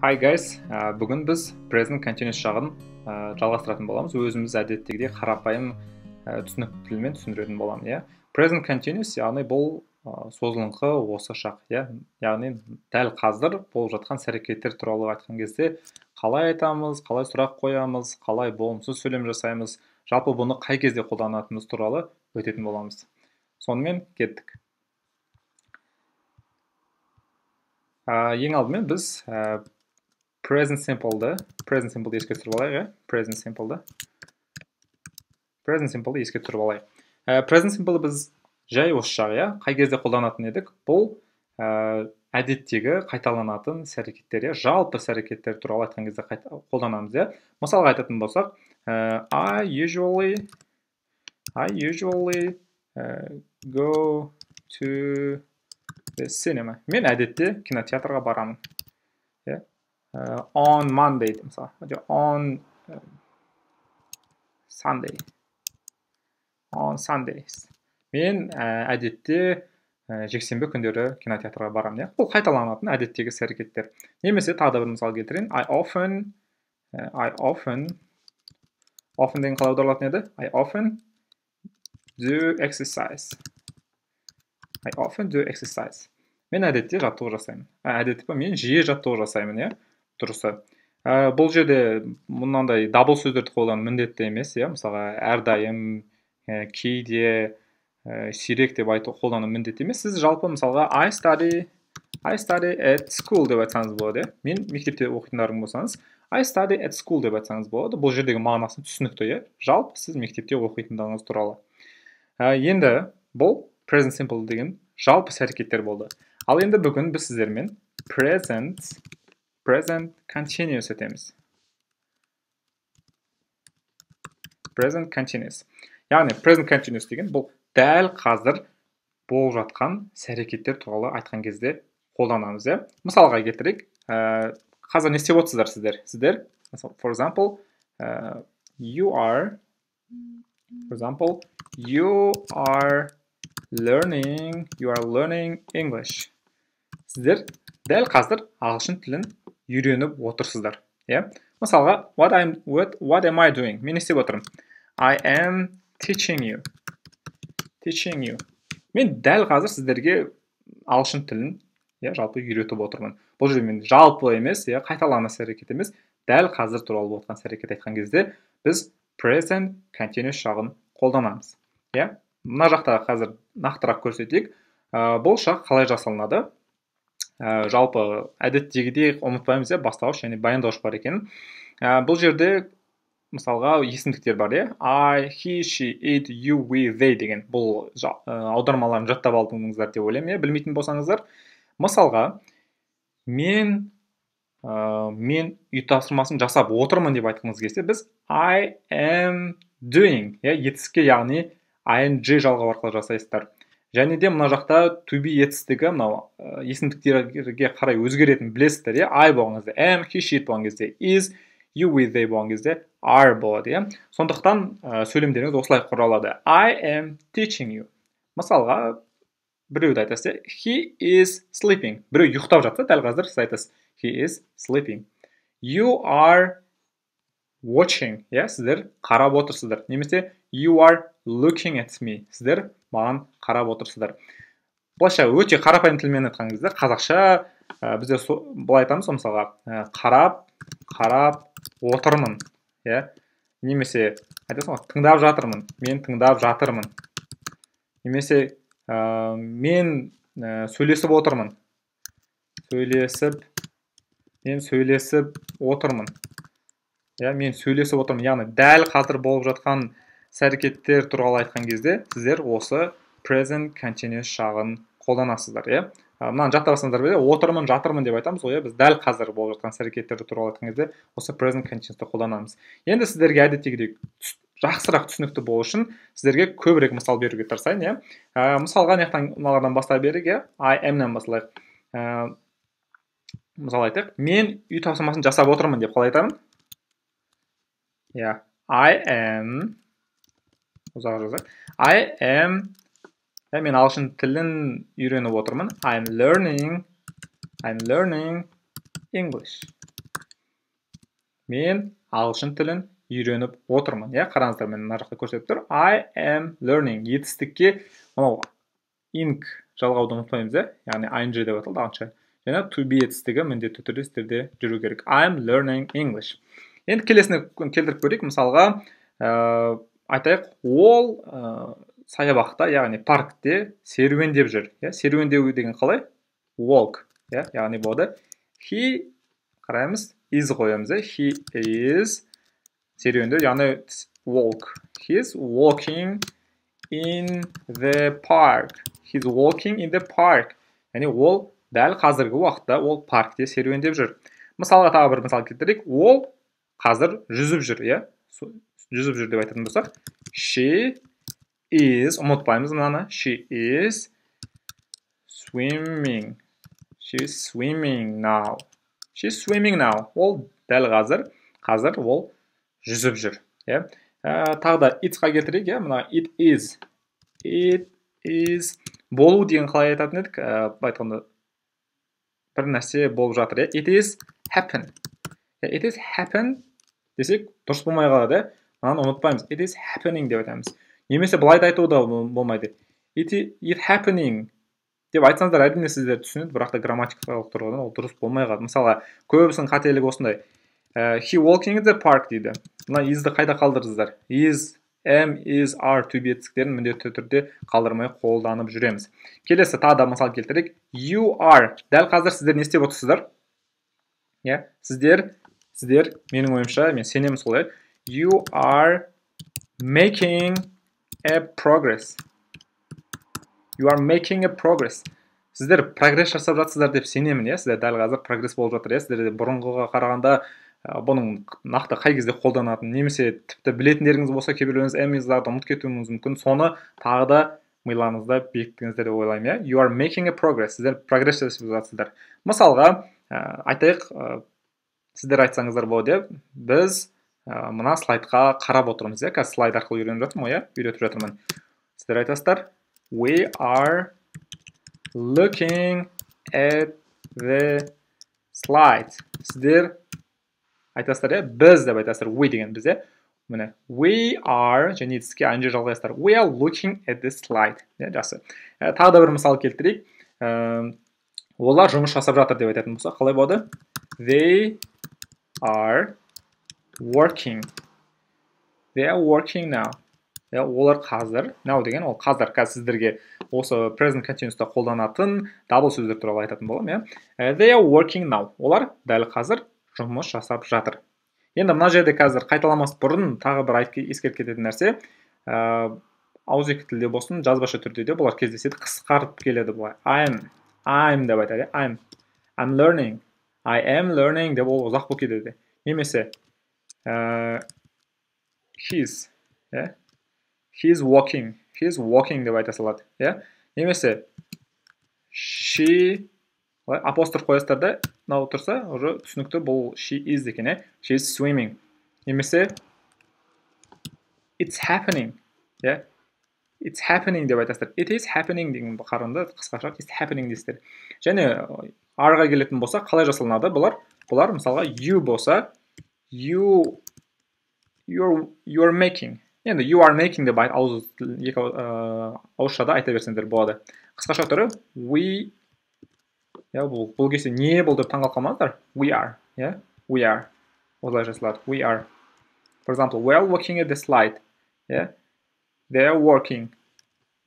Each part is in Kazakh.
Hi guys, бүгін біз present continuous жағын жалғастыратын боламыз. Өзіміз әдеттегідей қарапайым түсінікті тілмен түсіндіретін боламын, иә. Present continuous, яғни бұл созылыңқы осы шақ, иә. Яғни дәл қазір болып жатқан іс-әрекеттер туралы айтқан кезде қалай айтамыз, қалай сұрақ қоямыз, қалай болымсыз сөйлем жасаймыз, жалпы бұны қай кезде қолданатынымыз туралы өтетін боламыз. Сонымен кеттік. Ең алдымен біз present simple'ды еске түсіріп алайық, иә? Present simple'ды еске түсіріп алайық. Present simple'ды біз жай осы жағы, иә? Қай кезде қолданатын едік? Бұл әдеттегі қайталанатын іс-әрекеттер, иә? Жалпы іс-әрекеттер туралы айтқан кезде қолданамыз, иә? Мысалға айтатын болсақ, I usually go to the cinema. Мен әдетте кинотеатрға барамын. On Monday, мысалы, on Sundays. Мен әдетте жексенбі күндері кинотеатрға барамын, иә? Бұл қайталанатын әдеттегі іс-әрекеттер. Немесе тағы да бір мысал келтірейін. I often деген қалай аударылатын еді? I often do exercise. Мен әдетте жаттығу жасаймын. Мен жиі жаттығу жасаймын, иә? Дұрысы. Бұл жерде мұндай дабыл сөздерді қолдану міндетті емес, иә? Мысалға, әрдайым, кейде, сирек деп қолдану міндетті емес. Сіз жалпы мысалға I study at school деп айтсаңыз болады, иә? Мен мектепте оқитындарың болсаңыз, I study at school деп айтсаңыз болады. Бұл жердегі мағынасы түсінікті, иә? Жалпы сіз мектепте оқитындарыңыз туралы. Енді бұл present simple деген жалпы іс-әрекеттер болды. Ал енді бүгін біз сіздермен present continuous етеміз. Present continuous. Яғни present continuous деген бұл дәл қазір болып жатқан іс-әрекеттер туралы айтқан кезде қолданамыз, иә? Мысалға келтірейік. Қазір не істеп отырсыздар сіздер? Сіздер, for example, you are learning English. Сіздер дәл қазір ағылшын тілін үйреніп отырсыздар, иә? Мысалға, what am I doing? Мен не істеп отырмын? I am teaching you. Мен дәл қазір сіздерге ағылшын тілін, иә, жалпы үйретіп отырмын. Бұл жерде мен жалпы емес, иә, қайталаныс әрекет емес, дәл қазір туралы болған әрекет айтқан кезде біз present continuous жағын қолданамыз, иә? Мына жақта қазір нақтырақ көрсетейік. Бұл шақ қалай жасалынады? Жалпы әдеттегідей ұмытпаймыз, бастауыш және баяндауыш бар екен. Бұл жерде мысалға есімдіктер бар, иә? I, he, she, it, you, we, they деген бұл аудармаларын жаттап алдыңыздар деп ойлаймын, иә? Білмейтін болсаңыздар. Мысалға, мен үй тапсырмасын жасап отырмын деп айтқыңыз келсе, біз I am doing, иә? Етістікке, яғни ing жалғау арқылы жасайсыздар. Және де мына жақта to be етістігі мынау есімдіктерге қарай өзгеретін білесіздер, иә? I болған кезде am, he, she, it болған кезде is, you, we, they болған кезде are болады, иә? Сондықтан сөйлемдеріңіз осылай құралады. I am teaching you. Мысалға, біреуді айтасыз, he is sleeping. Біреу ұйықтап жатса, дәл қазір сіз айтасыз, he is sleeping. You are watching, иә? Сіздер қарап отырсыздар. Немесе you are looking at me. Сіздер маған қарап отырсыздар. Бұлайша өте қарапайым тілмен айтқан кезде қазақша бізде былай айтамыз, мысалға, қарап отырмын, иә? Немесе айтасың, тыңдап жатырмын. Мен тыңдап жатырмын. Немесе мен сөйлесіп отырмын. Мен сөйлесіп отырмын. Я, мен сөйлесіп отырмын. Яғни дәл қазір болып жатқан іс-әрекеттер туралы айтқан кезде сіздер осы present continuous жағын қолданасыздар, иә? Мынаны жаттап алсаңыздар бе, отырмын, жатырмын деп айтамыз, иә? Біз дәл қазір болып жатқан іс-әрекеттер туралы айтқан кезде осы present continuous'ты қолданамыз. Енді сіздерге әдеттегідей жақсырақ түсінікті болу үшін сіздерге көбірек мысал беруге тырысайын, иә? Мысалға мыналардан бастай берейік, иә? I am-нан бастайық. Мысал айтайық, мен үй тапсырмасын жасап отырмын деп қалай айтамын? I am, ұзақ жазайық. I am, мен ағылшын тілін үйреніп отырмын. I'm learning English. мен ағылшын тілін үйреніп отырмын. Иә, қараңыздар, мен мына жақта көрсетіп тұр. I am learning. Етістікке мынау ing жалғауды ұмытпаймыз, иә? Яғни ing деп аталды ағылшынша. Және to be етістігі міндетті түрде сіздерде жүру керек. I am learning English. Енді келесіне келтіріп көрейік. Мысалға, айтайық, ол саябақта, яғни паркте серуендеп жүр. Серуендеу деген қалай? Walk. Яғни болады. He, қараймыз, is қоямыз. He is серуендеу, яғни walk. He is walking in the park. He's walking in the park. Яғни ол дәл қазіргі уақытта ол паркте серуендеп жүр. Мысалға тағы бір мысал келтірейік. Ол қазір жүзіп жүр, иә? Жүзіп жүр деп айтатын болсақ, she is, ұмытпаймыз мынаны. She is swimming. She is swimming now. She is swimming now. Ол дәл қазір ол жүзіп жүр, иә? Тағы да it's-қа келтірейік, иә? Мына it is. It is болу деген қалай айтатын едік? Айтқанда бір нәрсе болып жатыр, иә? It is happen. It is happen десек дұрыс болмай қалады, мынаны ұмытпаймыз. It is happening деп айтамыз. Немесе былай да айту да болмайды. It happening деп айтсаңыздар әрине сіздер түсінеді, бірақ та грамматикалық тұрғыдан ол дұрыс болмай қалады. Мысалға, көбісінің қателігі осындай. He walking in the park дейді. Мына is'ді қайда қалдырдыңыздар? Is, am, is, are, to be етістіктерін міндетті түрде қалдырмай қолданып жүреміз. Келесі тағы да мысал келтірейік. You are. Дәл қазір сіздер не істеп отырсыздар? Сіздер менің ойымша, мен сенемін солай. You are making a progress. You are making a progress. Сіздер прогресс жасап жатсыздар деп сенемін, иә? Сіздер дәл қазір прогресс болып жатыр, иә? Сіздер бұрынғыға қарағанда бұның нақты қай кезде қолданатын, немесе тіпті білетіндеріңіз болса, кейбіреулеріңіз am-іздарды ұмытып кетуіңіз мүмкін. Соны тағы да миларыңызда бекіттіңіздер деп ойлаймын, иә? You are making a progress. Сіздер прогресс жасап жатсыздар. Мысалға, айтайық, сіздер айтсаңыздар болады, біз мына слайдқа қарап отырмыз, иә? Қазір слайд арқылы үйреніп жатырмын, иә? Үйретіп жатырмын. Сіздер айтасыздар, we are looking at the slide. Сіздер айтасыздар, иә? Біз деп айтасыздар, we деген біз, иә? Міне, we are, және етістікке ing жалғайсыздар. We are looking at the slide. Жақсы. Тағы да бір мысал келтірейік. Олар жұмыс жасап жатыр деп айтатын болса, қалай болады? They are working. They are working now. Олар қазір, now деген ол қазір сіздерге осы present continuous'та қолданатын дабыл сөздер туралы айтатын болам, иә? They are working now. Олар дәл қазір жұмыс жасап жатыр. Енді мына жерде қазір қайталамас бұрын тағы бір ескертіп кететін нәрсе, ауызекі тілде болсын, жазбаша түрде де бұлар кездеседі, қысқартып келеді бұлай. I'm деп айтады, I'm learning. I am learning деп ол ұзақ болып кетеді. Немесе he's walking. He's walking деп айта салады, иә? Немесе she апостроф қоясыздар да, мынау тұрса, уже түсінікті бұл she is екен, иә? She is swimming. Немесе it's happening, иә? It's happening деп айтасыздар. It is happening деген қарында қысқаша it's happening дейсіздер. Және арға келетін болса, қалай жасалынады бұлар? Бұлар мысалға you болса, you're making. Енді you are making деп ауызшада айта берсеңдер болады. Қысқаша түрі we, бұл кезде не бұл деп таңғалып қалмаңыздар. We are, we are. Осылай жасалады. We are. For example, we are working at the slide. They are working.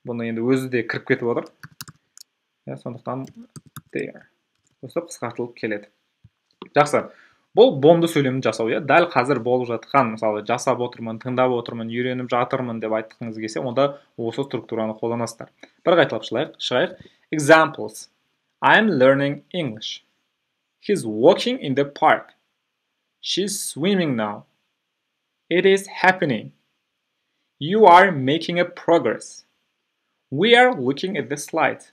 Бұны енді өзі де кіріп кетіп отыр. Сондықтан they are. Осы қысқартылып келеді. Жақсы. Бұл бонды сөйлемді жасау, дәл қазір болып жатқан, мысалы, жасап отырмын, тыңдап отырмын, үйреніп жатырмын деп айтқыңыз келсе, онда осы структураны қолданасыздар. Bir қайталап шығайық. Examples. I'm learning English. He's walking in the park. She's swimming now. It is happening. You are making a progress. We are looking at the slide.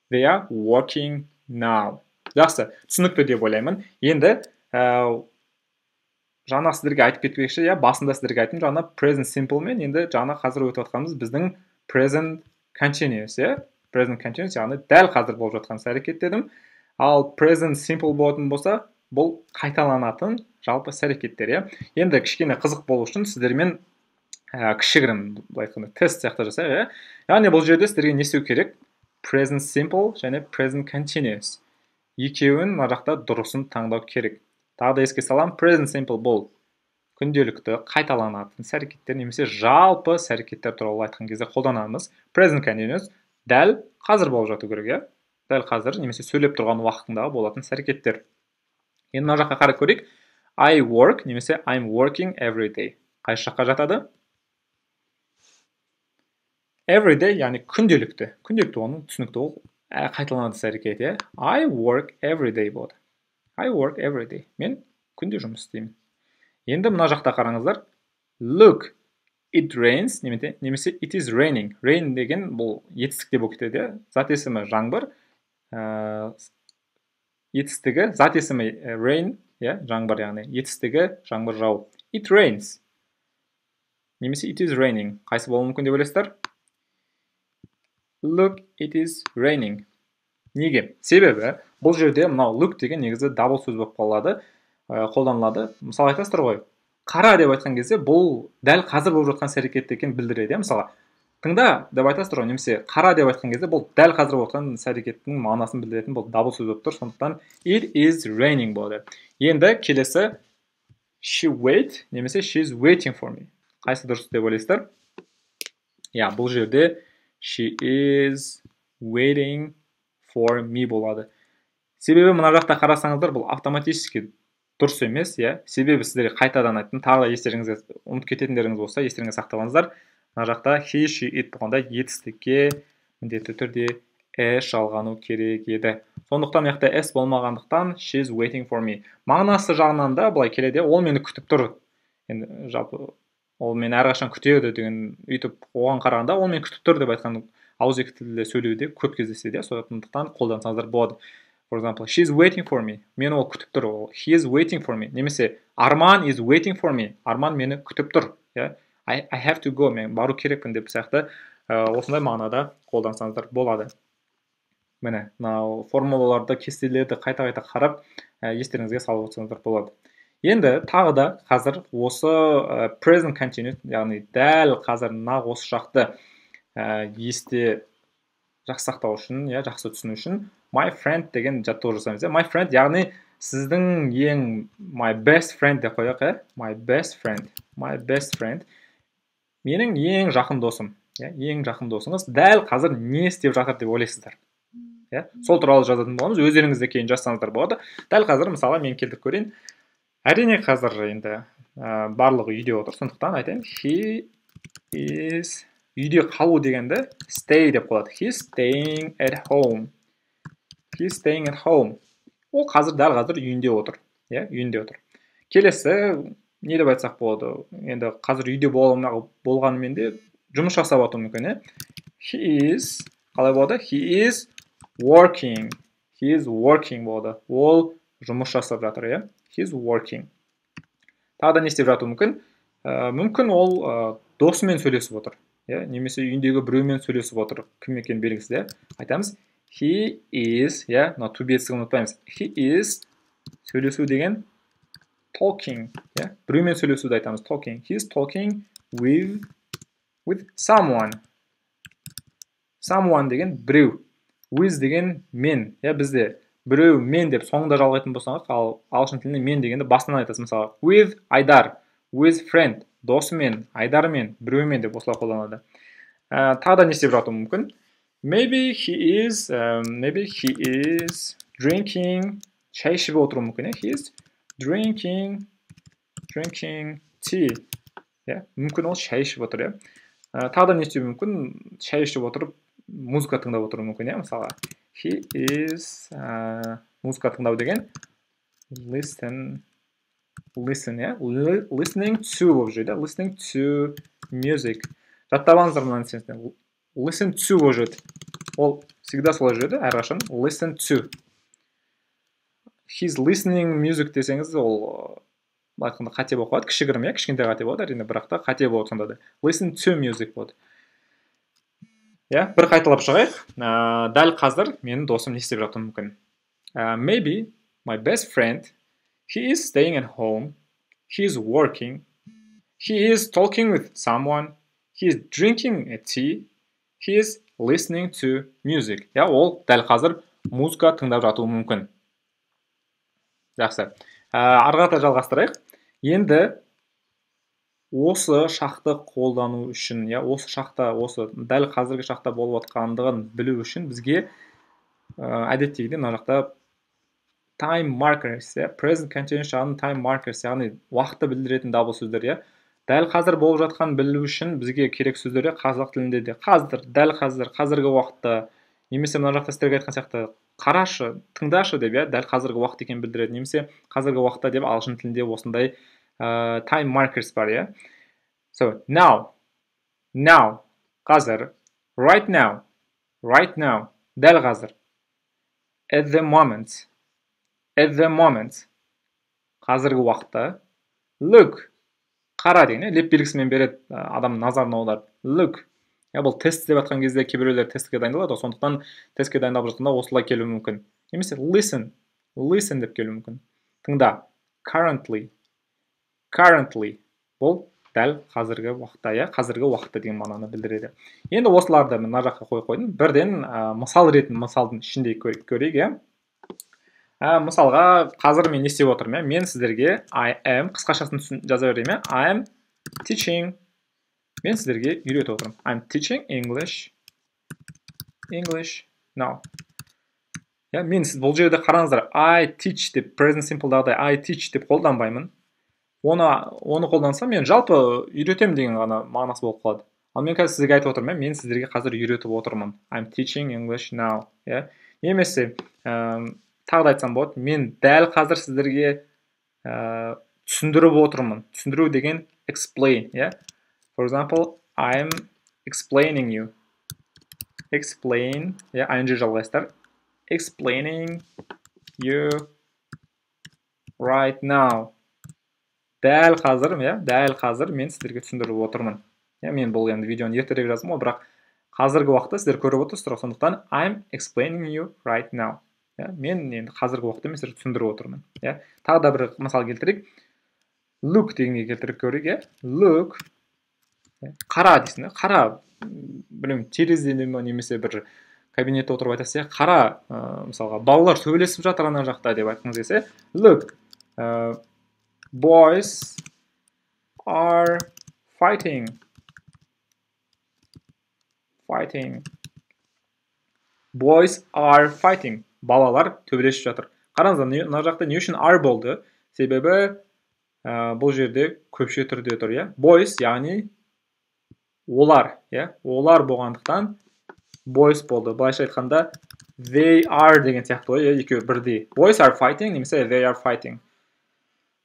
They are working now. Жақсы, түсінікті деп ойлаймын. Енді жаңа сіздерге айтып кетпекші, басында сіздерге айттым, жаңа present simple мен енді жаңа қазір өтіп жатқанымыз біздің present continuous, present continuous, яғни дәл қазір болып жатқан іс әрекет дедім. Ал present simple болатын болса, бұл қайталанатын жалпы іс-әрекеттер, иә. Енді кішкене қызық болу үшін сіздермен кішігірім былай айтқанда тест сияқты жасайық, иә. Яғни бұл жерде сіздерге не істеу керек? Present simple және present continuous. Екеуін мына жақта дұрысын таңдау керек. Тағы да еске салам, present simple бұл күнделікті қайталанатын іс-әрекеттер немесе жалпы іс-әрекеттер туралы айтқан кезде қолданамыз. Present continuous дәл қазір болып жату керек, иә. Дәл қазір немесе сөйлеп тұрған уақытындағы болатын іс-әрекеттер. Енді мына жаққа қарап көрейік. I work немесе I'm working every day. Қайсы жаққа жатады? Every day, яғни күнделікті. Күнделікті оның түсінікті ол қайталанатын іс-әрекет, иә. I work every day болады. I work every day. Мен күнде жұмыс істеймін. Енді мына жақта қараңыздар. Look, it rains немесе it is raining. Rain деген бұл етістікте болып кетеді. Зат есімі жаңбыр. Етістігі, зат есімі rain, жаңбыр, яғни етістігі жаңбыр жау. It rains. Немесе it is raining. Қайсы болуы мүмкін деп ойлайсыздар? Look, it is raining. Неге? Себебі бұл жерде мынау look деген негізі дабыл сөз болып қолданылады. Мысалы айтасыздар ғой, қара деп айтқан кезде бұл дәл қазір болып жатқан іс-әрекет екенін білдіреді. Мысалы, тыңда деп айтасыздар ғой, немесе қара деп айтқан кезде бұл дәл қазір болып жатқан іс-әрекеттің мағынасын білдіретін бұл дабыл сөз болып тұр. Сондықтан it is raining болады. Енді келесі she wait немесе she is waiting for me. Қайсы дұрыс деп ойлайсыздар? Бұл жерде she is waiting for me болады. Себебі мына жақта қарасаңыздар, бұл автоматически дұрыс емес, Себебі сіздерге қайтадан айттым. Тағы да естеріңізге ұмытып кететіндеріңіз болса, естеріңізге сақтағаныздар. Мына жақта he, she, it болғанда етістікке міндетті түрде s жалғану керек еді. Сондықтан мына s болмағандықтан she is waiting for me. Мағынасы жағынан да былай келеді, ол мені күтіп тұр. Енді жалпы ол мені әрқашан күтеді деген үйтіп оған қарағанда ол мені күтіп тұр деп айтқан ауызекі тілде сөйлеуде көп кездеседі, сондықтан қолдансаңыздар болады. For example, she is waiting for me. Мені ол күтіп тұр. He is waiting for me. Немесе Арман is waiting for me. Арман мені күтіп тұр. I have to go. Мен бару керекпін деп сияқты осындай мағынада қолдансаңыздар болады. Міне, мынау формулаларды, кестелерді қайта-қайта қарап естеріңізге салып отырсаңыздар болады. Енді тағы да қазір осы present continuous, яғни дәл қазір нақ осы шақты есте жақсы сақтау үшін, жақсы түсіну үшін my friend деген жаттығу жасаймыз. My friend, яғни сіздің my best friend деп қояйық, my best friend. Менің ең жақын досым, ең жақын досыңыз дәл қазір не істеп жатыр деп ойлайсыздар. Сол туралы жазатын боламыз, өздеріңізде кейін жазсаңыздар болады. Дәл қазір мысалы мен келтіріп көрейін. Әрине қазір енді барлығы үйде отыр, сондықтан айтайын, he is үйде қалу дегенді stay деп қояды. He is staying at home. He is staying at home. Ол қазір дәл қазір үйінде отыр. Үйінде отыр. Келесі не деп айтсақ болады? Енді қазір үйде болғанымен де жұмыс жасап отыр мүмкін. He is қалай болады? He is working. He is working болады. Ол жұмыс жасап жатыр, He is working. Тағы да не істеп жату мүмкін? Мүмкін ол досымен сөйлесіп отыр. Немесе үйіндегі біреумен сөйлесіп отыр. Кім екен белгісіз, айтамыз. He is, мына to be етістігін ұмытпаймыз. He is сөйлесу деген talking, біреумен сөйлесуді айтамыз. Talking. He is talking with someone. Someone деген біреу. With деген мен, бізде біреу мен деп соңында жалғайтын болсаңыз, ал ағылшын тілінде мен дегенді басынан айтасыз. Мысалы, with Айдар, with friend, досымен, Айдармен, біреумен деп осылай қолданады. Тағы да не істеп жатуы мүмкін? Maybe he is drinking, шай ішіп отыруы мүмкін. He is drinking tea. Мүмкін ол шай ішіп отыр. Тағы да не істеуі мүмкін? Шай ішіп отырып, музыка тыңдап отыруы мүмкін. Мысалы, he is музыка тыңдау деген listening to болып жүреді. Listening to music. Жаттабаңыздар мынаны сенсін. Listen to болып жүреді. Ол всегда солай жүреді, әрқашан. Listen to. He's listening music десеңіз, ол айтқанда қате болып қалады. Кішігірім, кішкентай қате болады, әрине, бірақ та қате болады сонда да. Listen to music болады. Бір қайталап шығайық. Дәл қазір менің досым не істеп жатуы мүмкін? Maybe my best friend He is staying at home. He is working. He is talking with someone. He is drinking a tea. He is listening to music. Я ол дәл қазір музыка тыңдап жатуы мүмкін. Жақсы. Ары қарата жалғастырайық. Енді осы шақты қолдану үшін, осы шақта, осы дәл қазіргі шақта болып жатқандығын білу үшін бізге әдеттегідей мына жақта time markers, present continuous жағының time markers, яғни уақытты білдіретін дабыл сөздер, дәл қазір болып жатқан білу үшін бізге керек сөздер қазақ тілінде де қазір, дәл қазір, қазіргі уақытта, немесе мына жақта сіздерге айтқан сияқты қарашы, тыңдашы деп, дәл қазіргі уақыт екенін білдіреді, немесе қазіргі уақытта деп ағылшын тілінде осындай time markers бар, So, now, қазір, right now, дәл қазір, at the moment, қазіргі уақытта, look, қара деген, леп белгісімен береді, адам назарын аударып, look, бұл тест деп жатқан кезде кейбіреулер тестке дайындалады, сондықтан тестке дайындалып жатқанда осылай келуі мүмкін. Немесе listen деп келуі мүмкін. Тыңда, currently, бұл дәл қазіргі уақытта, қазіргі уақытта деген мағынаны білдіреді. Енді осыларды мына жаққа қойдым. Бірден мысалдың ішінде көрейік, мысалға қазір мен не істеп отырмын, мен сіздерге I am қысқашасын жаза берейін, I am teaching. Мен сіздерге үйретіп отырмын. I'm teaching English now. Мен бұл жерде қараңыздар, I teach деп present simple'дағыдай I teach деп қолданбаймын. Оны қолдансам, мен жалпы үйретем деген ғана мағынасы болып қалады. Ал мен қазір сізге айтып отырмын, мен сіздерге қазір үйретіп отырмын. I'm teaching English now. Немесе тағы да айтсам болады, мен дәл қазір сіздерге түсіндіріп отырмын. Түсіндіру деген explain. For example, I'm explaining you. Explain, ing жалғайсыздар. Explaining you right now. Дәл қазір мен сіздерге түсіндіріп отырмын. Мен бұл енді видеоны ертерек жаздым, бірақ қазіргі уақытта сіздер көріп отырсыздар, сондықтан I'm explaining you right now. Мен енді қазіргі уақытта мен сіздерге түсіндіріп отырмын. Тағы да бір мысал келтірейік. Look дегенге келтіріп көрейік. Look, қара дейсің, қара, білмеймін, терезеден немесе бір кабинетте отырып айтасыз, қара, мысалға, балалар сөйлесіп жатыр ана жақта деп айтқыңыз келсе, look, boys are fighting. Boys are fighting. Балалар төбелесіп жатыр. Қараңыздар, мына жақта не үшін are болды? Себебі бұл жерде көпше түрде тұр, Boys, яғни олар, олар болғандықтан boys болды. Былайша айтқанда they are деген сияқты екеуі бірдей. Boys are fighting немесе they are fighting.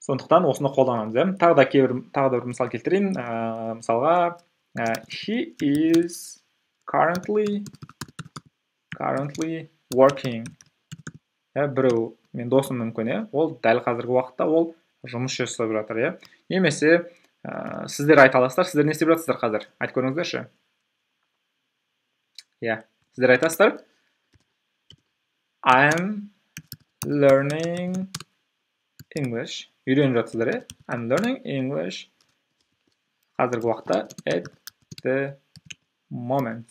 Сондықтан осыны қолданамыз. Тағы да бір мысал келтірейін. Мысалға, he is currently working. Біреу, мен досым мүмкін, ол дәл қазіргі уақытта ол жұмыс жасап жатыр. Немесе сіздер айта аласыздар, сіздер не істеп жатсыздар қазір? Айтып көріңіздерші. Сіздер айтасыздар. I'm learning English. Үйреніп жатсыздар, I'm learning English қазіргі уақытта at the moment.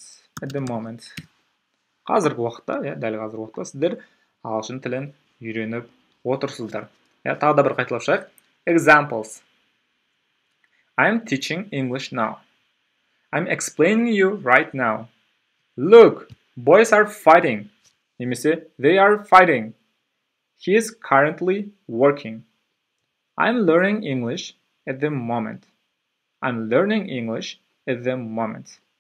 Қазіргі уақытта, дәл қазіргі уақытта сіздер ағылшын тілін үйреніп отырсыздар. Тағы да бір қайталап шығайық. Examples. I'm teaching English now. I'm explaining you right now. Look, boys are fighting. Немесе they are fighting. He is currently working. I'm learning English at the moment.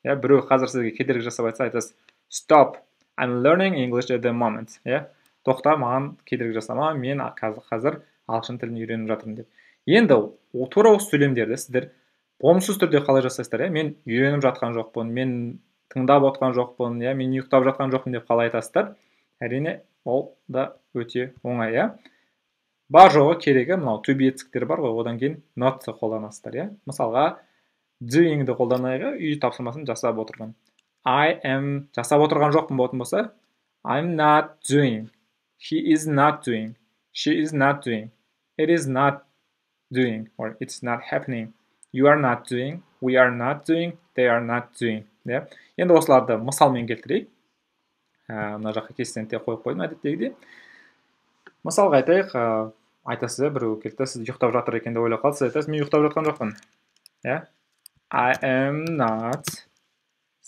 Біреу қазір сізге кедергі жасап айтса, айтасыз, stop, I'm learning English at the moment. Тоқта, маған кедергі жасама, мен қазір ағылшын тілін үйреніп жатырмын деп. Енді тура осы сөйлемдерді сіздер болымсыз түрде қалай жасайсыздар? Мен үйреніп жатқан жоқпын, мен тыңдап отқан жоқпын, мен ұйықтап жатқан жоқпын деп қалай айтасыздар? Әрине, ол да өте оңай. Бар жоғы керегі, мынау to be етістіктер бар ғой, одан кейін not қолданасыздар. Мысалға, doing'ді қолданайық, үй тапсырмасын жасап отырмын. I am жасап отырған жоқпын болатын болса, I'm not doing. He is not doing. She is not doing. it is not doing, or it's not happening. You are not doing, we are not doing, they are not doing. Yeah. Енді осыларды мысалмен келтірейік. Мына жаққа кесентте қойып қойдым әдеттегідей. Мысалға айтайық, айтасыз, біреу келді, сіз ұйықтап жатыр екен деп ойлап қалдыңыз, айтасыз, мен ұйықтап жатқан жоқпын. Yeah? I am not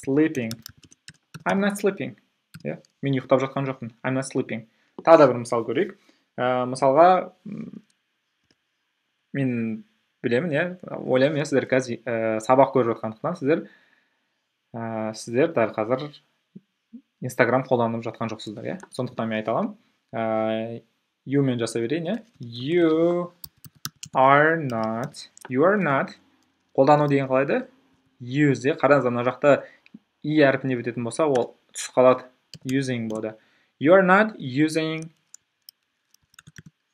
sleeping. I'm not sleeping. Yeah? Мен ұйықтап жатқан жоқпын. I'm not sleeping. Тағы да бір мысал көрейік. Мысалға, мен білемін, ойлаймын, сіздер қазір сабақ көріп жатқандықтан сіздер дәл қазір Instagram қолданып жатқан жоқсыздар, сондықтан мен айта аламын. You мен жасай берейін, You are not қолдану деген қалайды? Use, қараңыздар, мына жақта и әрпіне бітетін болса, ол түсіп қалады, using болады. You are not using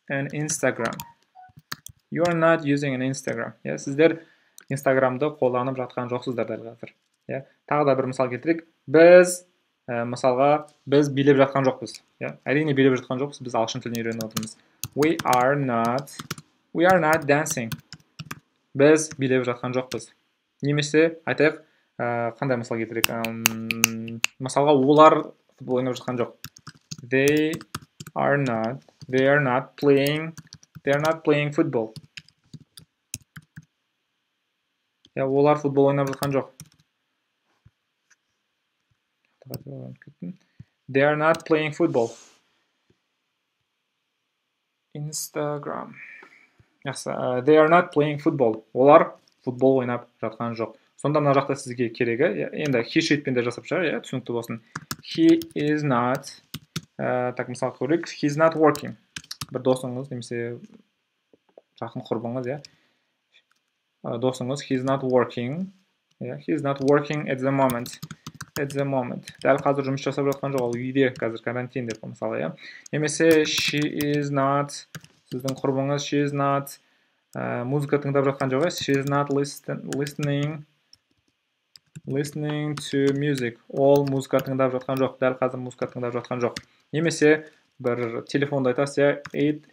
an Instagram. You are not using an Instagram. Сіздер Instagram'ды қолданып жатқан жоқсыздар дәл қазір. Тағы да бір мысал келтірейік. Мысалға, біз билеп жатқан жоқпыз. Әрине билеп жатқан жоқпыз, біз ағылшын тілін үйреніп отырмыз. We are not dancing. Біз билеп жатқан жоқпыз. Немесе айтайық, қандай мысал келтірейік? Мысалға, олар футбол ойнап жатқан жоқ. They are not playing football. Олар футбол ойнап жатқан жоқ. They are not playing football. Instagram. They are not playing football. Олар футбол ойнап жатқан жоқ. Сонда мына жақта сізге керегі, енді he sheetпен де жасап шығар, түсінікті болсын. He is not, мысалы көрейік, he is not working. Бір досыңыз, немесе жақын құрбыңыз, досыңыз, he is not working. He is not working at the moment. Дәл қазір жұмыс жасап жатқан жоқ, ол үйде, қазір карантин деп мысалы, Немесе she is not, сіздің құрбыңыз, she is not музыка тыңдап жатқан жоқ, she is not listening to music. Ол музыка тыңдап жатқан жоқ, дәл қазір музыка тыңдап жатқан жоқ. Немесе бір телефонда айтасыз, it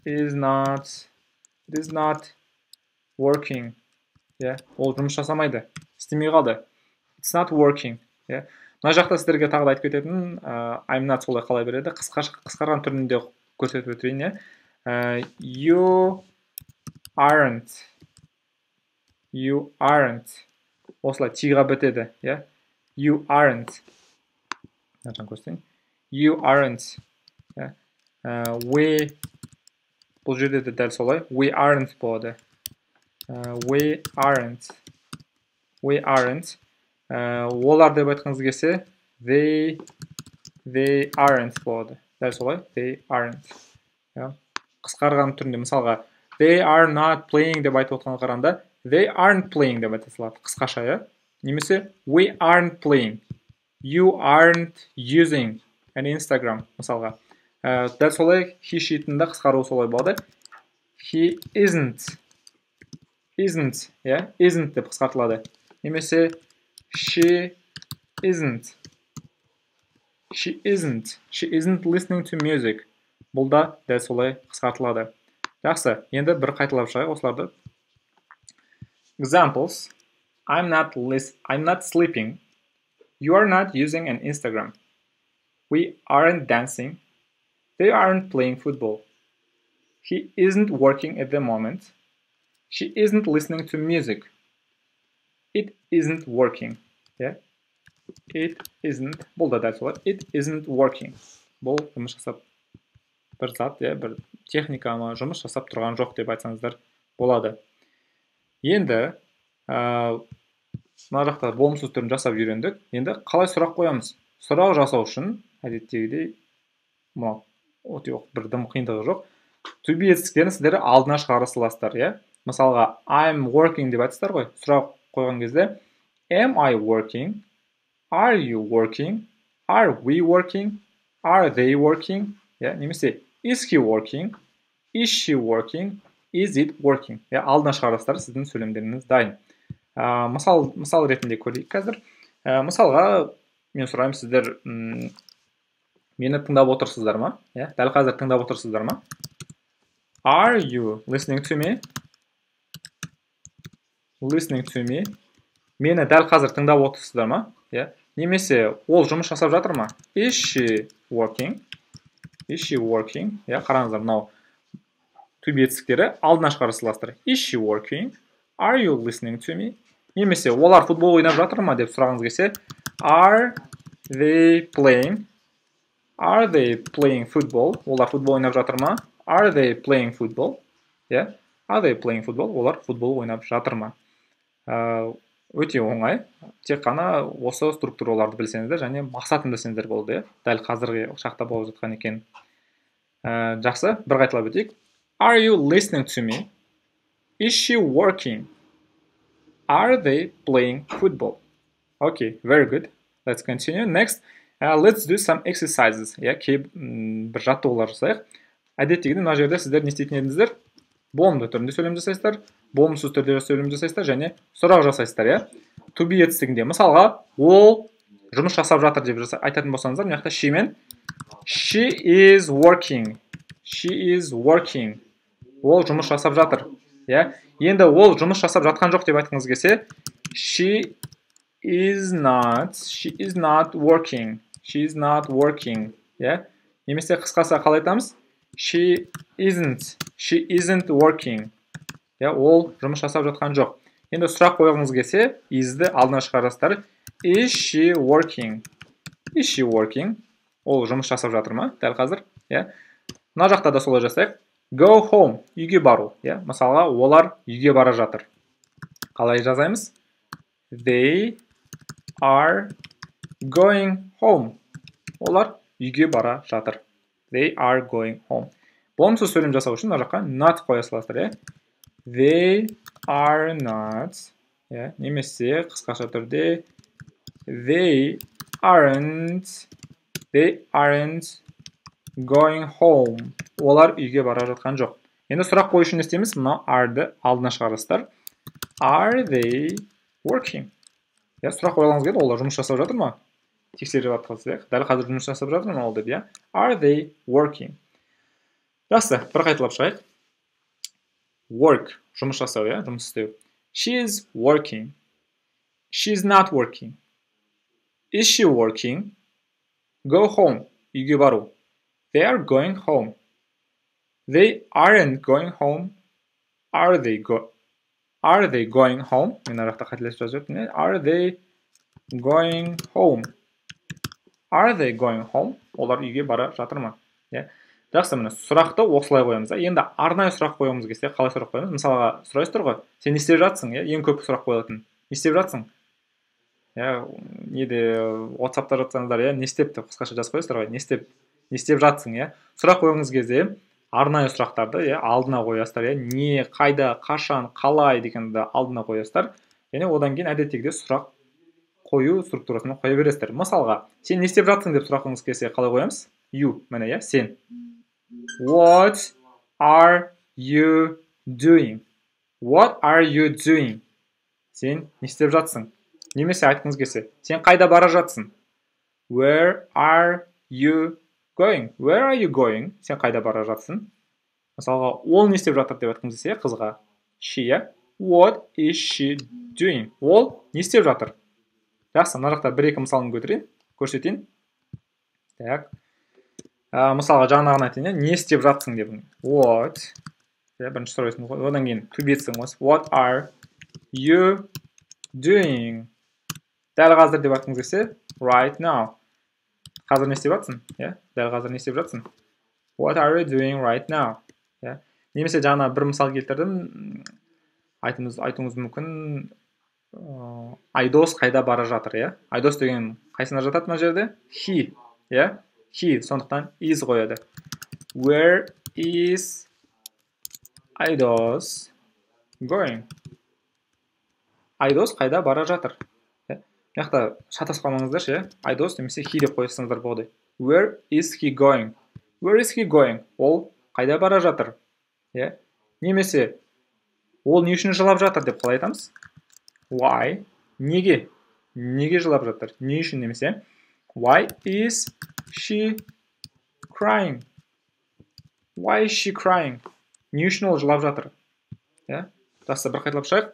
is not working. Ол жұмыс жасамайды, істемей қалды. It's not working. Мына жақта сіздерге тағы да айтып кететін, I'm not солай қалай береді, қысқарған түрінде көрсетіп өтейін. You aren't. Осылай тиға бітеді. You aren't. You aren't. Бұл жерде де дәл солай. We aren't болады. We aren't. Олар деп айтқыңыз келсе, they aren't болады. Дәл солай, they aren't. Қысқарған түрінде, мысалға, they are not playing деп айтып отқан қаранда, they aren't playing деп айта салады, қысқаша, Немесе, we aren't playing. You aren't using an Instagram, мысалға. Дәл солай, he sheet'ында қысқаруы солай болады. He isn't. Isn't деп қысқартылады. Немесе, she isn't listening to music. Бұл да дәл солай қысқартылады. Жақсы, енді бір қайталап шығайық осыларды. Examples. I'm not sleeping. You are not using an Instagram. We aren't dancing. They aren't playing football. He isn't working at the moment. She isn't listening to music. It isn't working. It isn't. Бұл да дәл солай. It isn't working. Бұл жұмыс жасап бір зат, бір техника ма, жұмыс жасап тұрған жоқ деп айтсаңыздар болады. Енді мына жақта болымсыз түрін жасап үйрендік. Енді қалай сұрақ қоямыз? Сұрақ жасау үшін әдеттегідей бір дым қиындығы жоқ. To be етістіктерін сіздер алдына шығара саласыздар, Мысалға, I'm working деп айтсыздар ғой. Сұрақ қойған кезде, am I working? Are you working? Are we working? Are they working? Немесе, is he working? Is she working? Is it working? Алдына шығарасыздар, сіздің сөйлемдеріңіз дайын. Мысал ретінде көрейік қазір. Мысалға, мен сұрайым, сіздер мені тыңдап отырсыздар ма? Дәл қазір тыңдап отырсыздар ма? Are you listening to me? Listening to me. Мені дәл қазір тыңдап отырсыздар ма? Немесе ол жұмыс жасап жатыр ма? Is she working? Is she working? Қараңыздар, мынау to be етістіктері алдына шығарысыластыр. Is she working? Are you listening to me? Немесе олар футбол ойнап жатыр ма деп сұрағыңыз келсе, Are they playing? Are they playing football? Олар футбол ойнап жатыр ма? Are they playing football? Are they playing football? Олар футбол ойнап жатыр ма? Өте оңай. Тек қана осы структураларды білсеңіздер және мақсатын білсеңіздер болды. Дәл қазіргі шақта болып жатқан екен. Жақсы, бір қайталап өтейік. Are you listening to me? Is she working? Are they playing football? Okay, very good. Let's continue. Next, let's do some exercises. Бір жаттығулар жасайық. Әдеттегідей мына жерде сіздер не істейтін едіңіздер? Болымды түрінде сөйлем жасайсыздар, болымсыз түрде сөйлем жасайсыздар және сұрақ жасайсыздар. To be етістігінде мысалға ол жұмыс жасап жатыр деп айтатын болсаңыздар, мына жақта she мен she is working. She is working. Ол жұмыс жасап жатыр. Енді ол жұмыс жасап жатқан жоқ деп айтқыңыз келсе, she is not working. She is not working. Немесе қысқасы қалай айтамыз? She isn't working. Ол жұмыс жасап жатқан жоқ. Енді сұрақ қойғыңыз келсе, is'ді алдына шығарасыздар. Is she working? Is she working? Ол жұмыс жасап жатыр ма? Дәл қазір. Мына жақта да солай жасайық. Go home. Үйге бару. Мысалға, олар үйге бара жатыр. Қалай жазаймыз? They are going home. Олар үйге бара жатыр. They are going home. Болымсыз сөйлем жасау үшін мына жаққа not қоя саласыздар. They are not. Немесе қысқаша түрде they aren't going home. Олар үйге бара жатқан жоқ. Енді сұрақ қою үшін не істейміз? Мына are-ды алдына шығарасыздар. Are they working? Сұрақ қойғыңыз келді, олар жұмыс жасап жатыр ма? Тексеріп жатқансыз. Дәл қазір жұмыс жасап жатыр ма ол деп, Are they working? Жақсы, бір қайталап шығайық. Work, жұмыс жасау, жұмыс істеу. She is working. She is not working. Is she working? Go home. Үйге бару. They are going home. They aren't going home. Are they going home? Мен арақта қателесіп жазып өттім. Are they going home? Are they going home? Олар үйге бара жатыр ма? Жақсы, міне сұрақты осылай қоямыз. Енді арнайы сұрақ қоямыз келсе, қалай сұрақ қоямыз? Мысалға, сұрайсыздар ғой, сен не істеп жатсың? Ең көп сұрақ қойылатын. Не істеп жатсың? Неде WhatsApp-та жатсаңыздар, не істеп деп қысқаша жазып қоясыздар ғой, не істеп жатсың? Сұрақ қойғыңыз кезде арнайы сұрақтарды алдына қоясыздар. Не, қайда, қашан, қалай дегенді алдына қоясыздар. Және одан кейін әдеттегідей сұрақ қою структурасымен қоя бересіздер. Мысалға, сен не істеп жатсың деп сұрағыңыз келсе, қалай қоямыз? You, міне, сен. What are you doing? What are you doing? Сен не істеп жатсың? Немесе айтқыңыз келсе, сен қайда бара жатсың? Where are you going? Where are you going? Сен қайда бара жатсың? Мысалға, ол не істеп жатыр деп айтқыңыз келсе, қызға she, What is she doing? Ол не істеп жатыр? Жақсы, мына жақта бір-екі мысалын көрсетейін. Так. Мысалға жаңағын айтайын, не істеп жатсың деп. What? Бірінші сұрайсың ғой. Одан кейін to be етсің ғой. What are you doing? Дәл қазір деп айтқыңыз келсе, right now. Қазір не істеп жатсың? Дәл қазір не істеп жатсың? What are you doing right now? Немесе жаңа бір мысал келтірдім. Айтуыңыз мүмкін, Айдос қайда бара жатыр, Айдос деген қайсына жатады мына жерде? He, He, сондықтан is қояды. Where is Айдос going? Айдос қайда бара жатыр? Яқта шатасып қалмаңыздар, Айдос немесе he деп қойсаңыздар болады. Where is he going? Where is he going? Ол қайда бара жатыр? Немесе ол не үшін жылап жатыр деп қалай айтамыз? Why? Неге? Неге жылап жатыр? Не үшін немесе? Why is she crying? Why is she crying? не үшін ол жылап жатыр? Иә, жақсы, бір қайталап шығайық.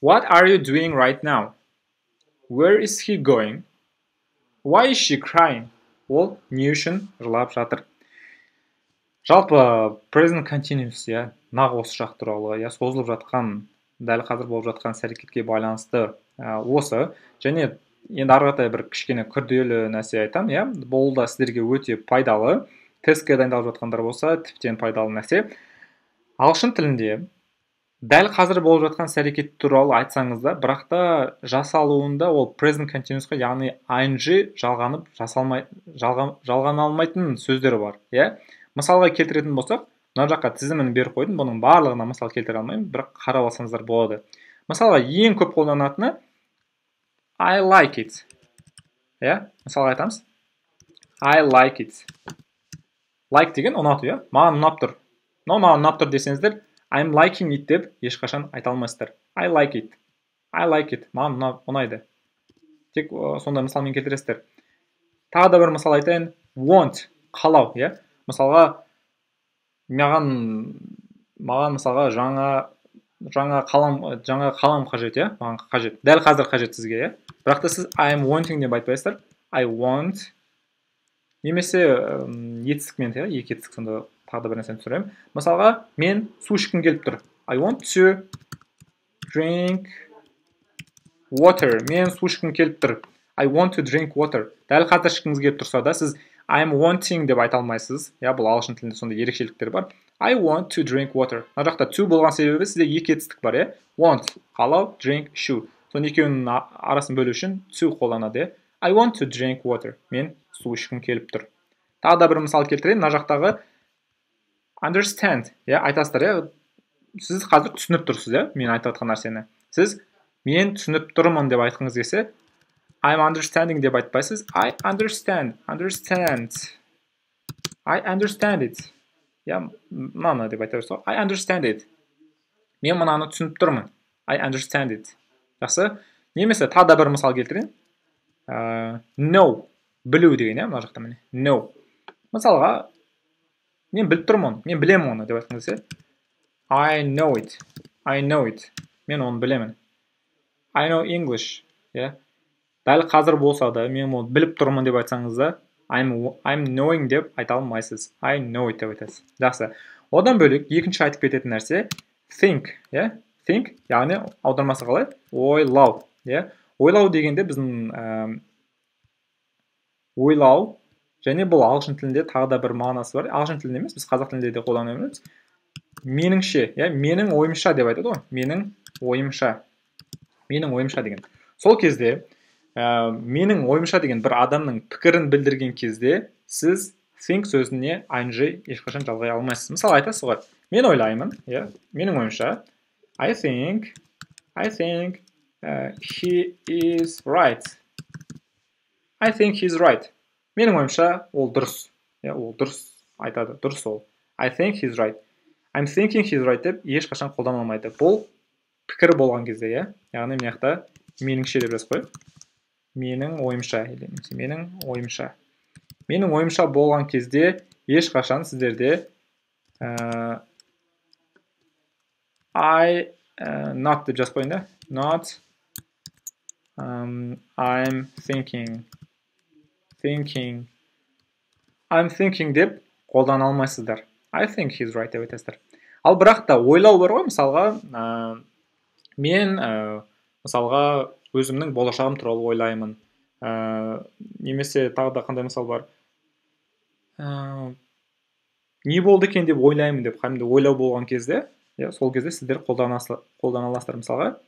What are you doing right now? Where is he going? Why is she crying? Ол не үшін жылап жатыр? Жалпы present continuous, иә, нақ осы жақ туралы, иә, созылып жатқан, дәл қазір болып жатқан іс-әрекетке байланысты осы. Және енді ары қаратай бір кішкене күрделі нәрсе айтамын, иә, бұл да сіздерге өте пайдалы. Тестке дайындалып жатқандар болса, тіптен пайдалы нәрсе. Ағылшын тілінде дәл қазір болып жатқан іс-әрекет туралы айтсаңыз да, бірақ та жасалуында ол present continuousқа, яғни ing жалғаналмайтын сөздер бар, иә. Мысалға келтіретін болсақ, мына жаққа тізімін беріп қойдым, бұның барлығына мысал келтіре алмаймын, бірақ қарап алсаңыздар болады. Мысалға ең көп қолданатыны I like it. Иә, мысалға айтамыз. I like it. Like деген ұнату, иә, маған ұнап тұр. Маған ұнап тұр десеңіздер, I'm liking it деп ешқашан айта алмайсыздар. I like it. I like it. Маған ұнайды. Тек сондай мысалмен келтіресіздер. Тағы да бір мысал айтайын. Want, қалау, иә. Мысалға, маған мысалға жаңа қалам қажет, иә, маған қажет. Дәл қазір қажет сізге, иә. Бірақ та сіз I'm wanting деп айтпайсыздар. I want. Немесе етістікмен, иә, екі етістік, сонда тағы да бір нәрсені түсіремін. Мысалға, мен су ішкім келіп тұр. I want to drink water. Мен су ішкім келіп тұр. I want to drink water. Дәл қазір ішкіңіз келіп тұрса да, сіз I'm wanting деп айта алмайсыз. Я, бұл ағылшын тілінде сондай ерекшеліктер бар. I want to drink water. Мына жақта to болған себебі сізде екі етістік бар, иә. Want, қалау, drink, shoe. Соның екеуінің арасын бөлу үшін to қолданады. I want to drink water. Мен су ішкім келіп тұр. Тағы да бір мысал келтірейін. Мына жақтағы understand, иә, айтасыздар, иә. Сіз қазір түсініп тұрсыз, иә, мен айтып жатқан нәрсені. Сіз мен түсініп тұрмын деп айтқыңыз келсе, I'm understanding деп айтпайсыз. I understand it. Я, мынаны деп айта берсек. I understand it. Мен мынаны түсініп тұрмын. I understand it. Жақсы. Немесе тағы да бір мысал келтірейін. No. Білу деген, иә, мына жақта міне. No. Мысалға, мен біліп тұрмын. Мен білемін оны деп айтқыңыз келсе. I know it. Мен оны білемін. I know English. Yeah. Дәл қазір болса да, мен оны біліп тұрмын деп айтсаңыз да, I'm knowing деп айта алмайсыз. I know it деп айтасыз. Жақсы. Одан бөлек, екінші айтып кететін нәрсе think, yeah? Think, яғни аудармасы қалай? Ойлау, yeah? Ойлау дегенде біздің ойлау, және бұл ағылшын тілінде тағы да бір мағынасы бар. Ағылшын тілінде емес, біз қазақ тілінде де қолданамыз. Меніңше, yeah? Менің ойымша деп айтады ғой. Менің ойымша деген. Сол кезде менің ойымша деген бір адамның пікірін білдірген кезде сіз think сөзіне ing ешқашан жалғай алмайсыз. Мысалы айтасыз ғой, мен ойлаймын, иә, менің ойымша I think he is right. I think he's right. Менің ойымша ол дұрыс. Иә, ол дұрыс айтады, дұрыс ол. I think he's right. I'm thinking he's right деп ешқашан қолданылмайды. Бұл пікір болған кезде, иә. Яғни мен жақта меніңше деп жазып қойып. Менің ойымша болған кезде ешқашан сіздерде not деп жазып қойын да. Not I'm thinking деп қолдана алмайсыздар. I think he's right деп айтасыздар. Ал бірақ та ойлау бар ғой, мысалға мен мысалға өзімнің болашағым туралы ойлаймын. Немесе тағы да қандай мысал бар? Не болды екен деп ойлаймын деп қайымды ойлау болған кезде, сол кезде сіздер қолдана аласыздар. Мысалға,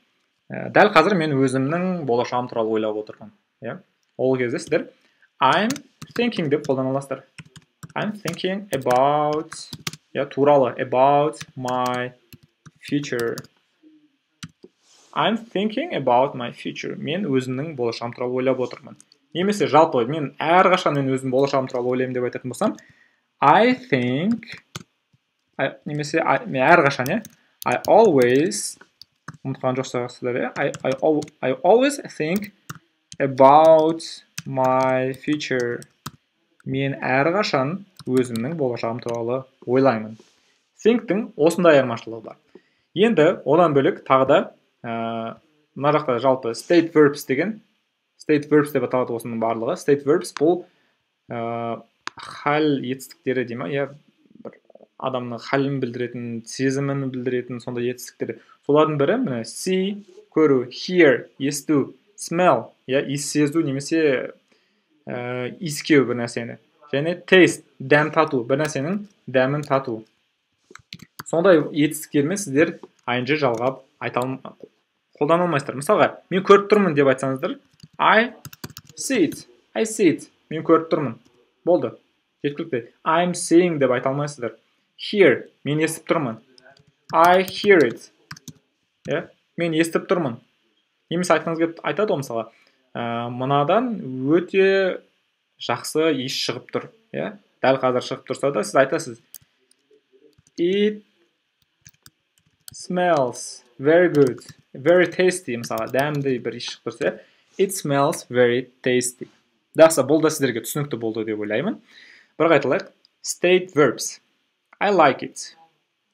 дәл қазір мен өзімнің болашағым туралы ойлап отырмын. Ол кезде сіздер I'm thinking деп қолдана аласыздар. I'm thinking about my future. I'm thinking about my future. Мен өзімнің болашағым туралы ойлап отырмын. Немесе жалпы мен әрқашан мен өзім болашағым туралы ойлаймын деп айтатын болсам, немесе мен әрқашан, I always, ұмытқан жоқсыздар, I always think about my future. Мен әрқашан өзімнің болашағым туралы ойлаймын. Think'тің осындай айырмашылығы бар. Енді одан бөлек тағы да мына жақта жалпы state verbs деген, state verbs деп аталады осының барлығы. State verbs бұл хал етістіктері дей ма, иә, бір адамның халін білдіретін, сезімін білдіретін сондай етістіктері. Солардың бірі міне see, көру, hear, есту, smell, иә, иіс сезу немесе иіскеу бір нәрсені. Және taste, дәм тату, бір нәрсенің дәмін тату. Сондай етістіктермен сіздер ing жалғап қолдана алмайсыздар. Мысалға, мен көріп тұрмын деп айтсаңыздар, I see it, мен көріп тұрмын. Болды, жеткілікті. I'm seeing деп айта алмайсыздар. Hear, мен естіп тұрмын. I hear it, мен естіп тұрмын. Немесе айтқыңыз келіп айтады ғой мысалға, мынадан өте жақсы иіс шығып тұр. Дәл қазір шығып тұрса да, сіз айтасыз, it smells very good, very tasty, мысалға, дәмді бір иіс шығып тұрса, it smells very tasty. Дақса, бұл да сіздерге түсінікті болды деп ойлаймын. Бір қайталайық. State verbs. I like it.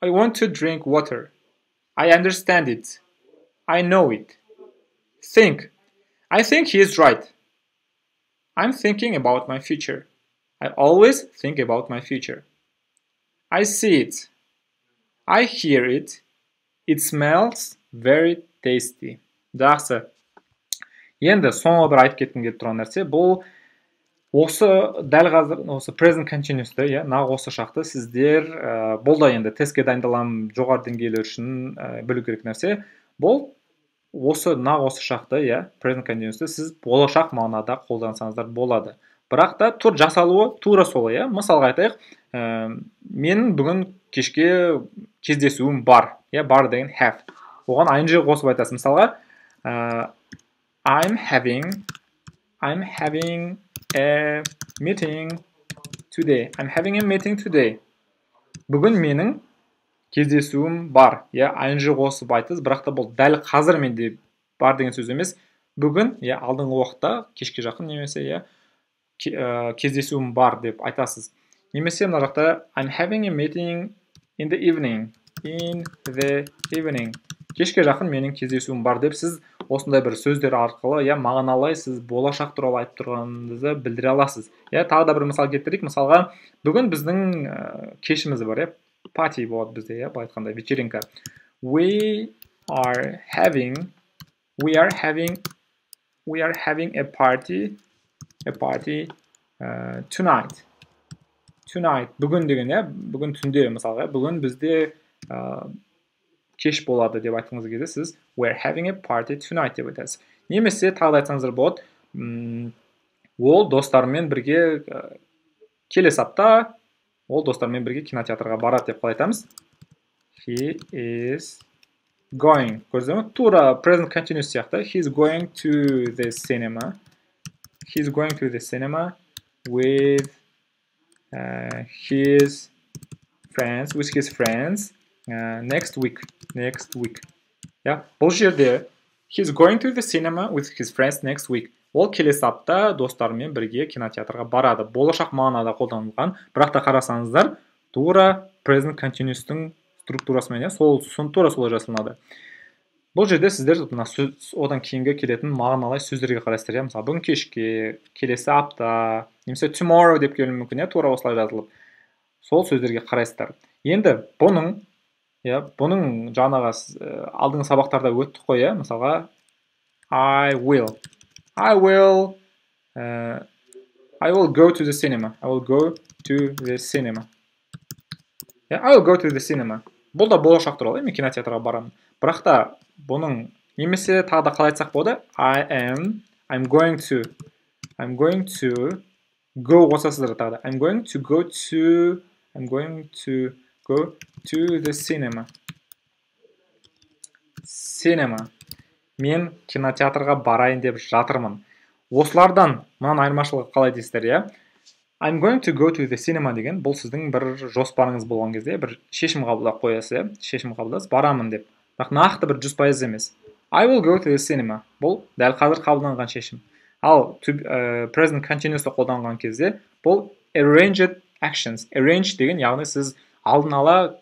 I want to drink water. I understand it. I know it. Think. I think he is right. I'm thinking about my future. I always think about my future. I see it. I hear it. It smells very tasty. Жақсы. Енді соңғы бір айтып кеткім келіп тұрған нәрсе, бұл осы дәл қазір осы present continuous'ты, нақ осы шақты сіздер бұл да енді тестке дайындаламын жоғары деңгейлі үшін білу керек нәрсе. Бұл осы нақ осы шақты, present continuous'ты сіз болашақ мағынада қолдансаңыздар болады. Бірақ та жасалуы тура солай, мысалға айтайық, мен бүгін кешке кездесуім бар, бар деген have. Оған ing қосып айтасыз. Мысалға, I'm having a meeting today. I'm having a meeting today. Бүгін менің кездесуім бар. ing қосып айтыңыз, бірақ та бұл дәл қазір менде бар деген сөз емес. Бүгін, алдыңғы уақытта, кешке жақын немесе кездесуім бар деп айтасыз. Немесе мына жақта I'm having a meeting in the evening. Кешке жақын менің кездесуім бар деп сіз осындай бір сөздер арқылы, мағыналай сіз болашақ туралы айтып тұрғаныңызды білдіре аласыз. Тағы да бір мысал келтірейік. Мысалға, бүгін біздің кешіміз бар, party болады бізде, былай айтқанда вечеринка. We are having a party tonight. Бүгін деген, бүгін түнде мысалға, бүгін бізде кеш болады деп айтқыңыз келсе, сіз we're having a party tonight деп айтасыз. Немесе тағы да айтсаңыздар болады, ол достарымен бірге келесі апта ол достарымен бірге кинотеатрға барады деп қалай айтамыз? He is going. Көрдіңіз бе? Тура present continuous сияқты. He is going to the cinema. He is going to the cinema with his friends next week. Бұл жерде he's going to the cinema with his friends next week. Ол келесі апта достарымен бірге кинотеатрға барады. Болашақ мағынада қолданылған, бірақ та қарасаңыздар, тура present continuous'тың структурасымен, тура солай жасалынады. Бұл жерде сіздер одан кейінгі келетін мағыналай сөздерге қарайсыздар. Мысалы, бүгін кешке, келесі апта, немесе tomorrow деп келуі мүмкін, тура осылай жазылып. Сол сөздерге қарайсыздар. Енді бұның жаңағы алдыңғы сабақтарда өттік қой, мысалға I will go to the cinema. I will go to the cinema. Бұл да болашақ туралы, мен кинотеатрға барамын. Бірақ та бұның немесе тағы да қалай айтсақ болады? I'm going to go қосасыздар тағы да. I'm going to go to the cinema. Мен кинотеатрға барайын деп жатырмын. Осылардан мынаны айырмашылығы қалай дейсіздер, I'm going to go to the cinema деген бұл сіздің бір жоспарыңыз болған кезде бір шешім қабылдап қоясыз, барамын деп. Бірақ нақты бір 100% емес. I will go to the cinema. Бұл дәл қазір қабылданған шешім. Ал present continuous'ты қолданған кезде бұл arranged actions. Arrange деген яғни сіз алдын ала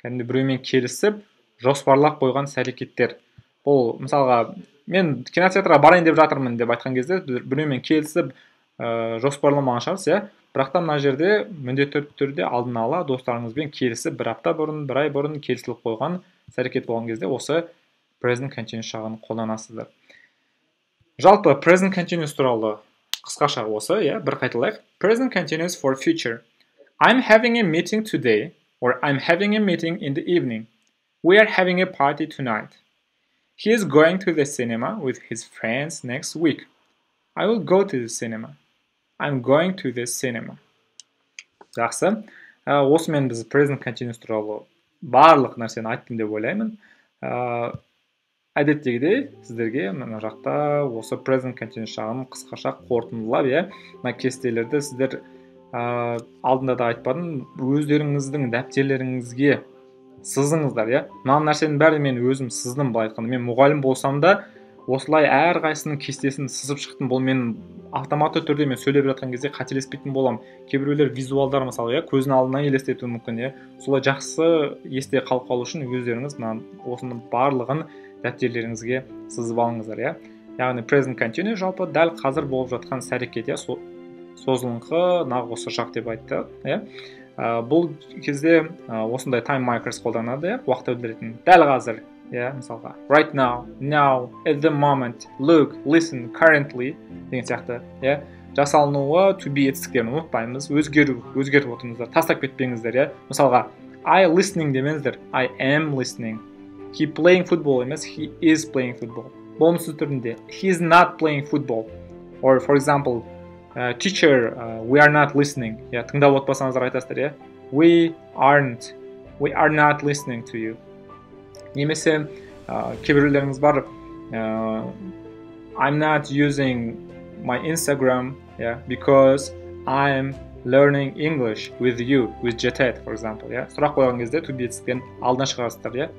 кәдімгі біреумен келісіп жоспарлап қойған іс-әрекеттер. Бұл мысалға мен кинотеатрға барайын деп жатырмын деп айтқан кезде біреумен келісіп жоспарламаған шығарсыз, иә. Бірақ та мына жерде міндетті түрде алдын ала достарыңызбен келісіп бір апта бұрын, бір ай бұрын келісіліп қойған іс-әрекет болған кезде осы present continuous жағын қолданасыздар. Жалпы present continuous туралы қысқаша осы, иә, бір қайталайық. Present continuous for future. I'm having a meeting today, or I'm having a meeting in the evening. We are having a party tonight. He is going to the cinema with his friends next week. I will go to the cinema. I'm going to the cinema. Жақсы. Осымен біз present continuous туралы барлық нәрсені айттым деп ойлаймын. Әдеттегідей сіздерге мына жақта осы present continuous жағын қысқаша қорытындылап, иә, мына кестелерді сіздер алдында да айтпадым, өздеріңіздің дәптерлеріңізге сызыңыздар, иә. Мына нәрсенің бәрін мен өзім сыздым, былай айтқанда. Мен мұғалім болсам да осылай әрқайсының кестесін сызып шықтым. Бұл мен автоматты түрде мен сөйлеп жатқан кезде қателеспейтін болам. Кейбіреулер визуалдар мысалы, иә, көздің алдына елестетуі мүмкін, иә. Солай жақсы есте қалып қалу үшін өздеріңіз осының барлығын дәптерлеріңізге сызып алыңыздар, иә. Яғни present continuous жалпы дәл қазір болып жатқан іс-әрекет, иә, созылыңқы нақ осы шақ деп айтты, иә. Бұл кезде осындай time markers қолданады, иә, уақытты білдіретін. Дәл қазір, иә, мысалға right now, now, at the moment, look, listen, currently деген сияқты, иә. Жасалынуы to be етістіктерін ұмытпаймыз, өзгертіп отырыңыздар, тастап кетпеңіздер, иә. Мысалға I listening демеңіздер, I am listening. He playing football емес, he is playing football. Болмысыз түрінде he is not playing football. Or for example, teacher, we are not listening. Я тыңдап отпасаңыздар айтасыздар, иә. We are not listening to you. Немесе кейбіреулеріңіз бар, I'm not using my Instagram, yeah, because I'm learning English with you, with Jetet, for example, yeah. Сұрақ қойған кезде to be етістіктен алдына шығарасыздар, иә.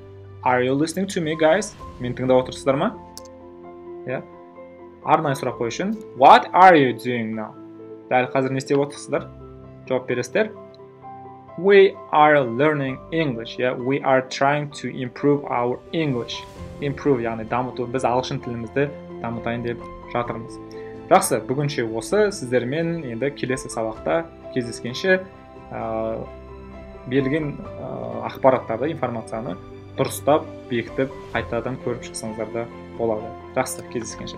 Are you listening to me, guys? Мен тыңдап отырсыздар ма? Yeah. Арнайы сұрақ қою үшін What are you doing now? Дәл қазір не істеп отырсыздар? Жауап бересіздер. We are learning English. Yeah? We are trying to improve our English. Improve, яғни дамыту. Біз ағылшын тілімізді дамытайын деп жатырмыз. Жақсы, бүгінше осы. Сіздермен енді келесі сабақта кездескенше берілген ақпараттарды, информацияны дұрыстап, бекітіп, қайтадан көріп шықсаңыздар да болады. Жақсы, кездескенше.